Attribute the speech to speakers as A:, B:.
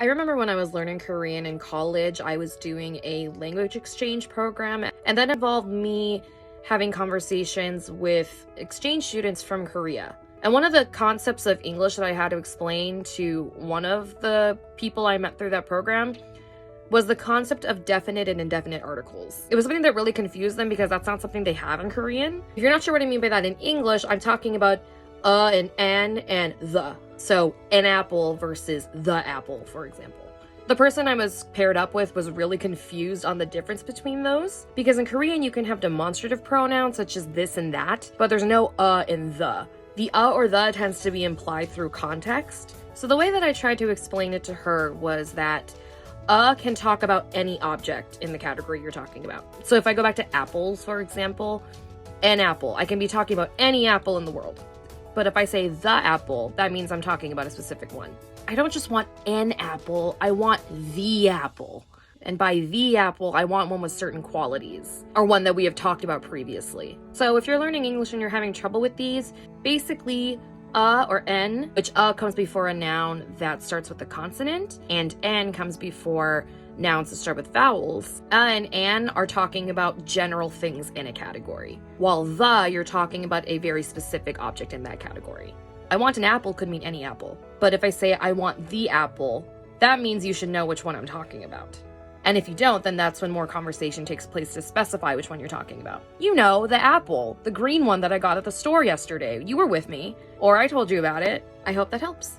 A: I remember when I was learning Korean in college, I was doing a language exchange program, and that involved me having conversations with exchange students from Korea. And one of the concepts of English that I had to explain to one of the people I met through that program was the concept of definite and indefinite articles. It was something that really confused them because that's not something they have in Korean. If you're not sure what I mean by that in English, I'm talking about and an and the. So an apple versus the apple, for example. The person I was paired up with was really confused on the difference between those, because in Korean you can have demonstrative pronouns such as this and that, but there's no in the. The or the tends to be implied through context. So the way that I tried to explain it to her was that can talk about any object in the category you're talking about. So if I go back to apples, for example, an apple, I can be talking about any apple in the world. But if I say the apple, that means I'm talking about a specific one. I don't just want an apple, I want the apple. And by the apple, I want one with certain qualities, or one that we have talked about previously. So if you're learning English and you're having trouble with these, basically or n, which comes before a noun that starts with a consonant, and n comes before nouns that start with vowels. And an are talking about general things in a category, while you're talking about a very specific object in that category. I want an apple could mean any apple, but if I say I want the apple, that means you should know which one I'm talking about. And if you don't, then that's when more conversation takes place to specify which one you're talking about. You know, the apple, the green one that I got at the store yesterday. You were with me, or I told you about it. I hope that helps.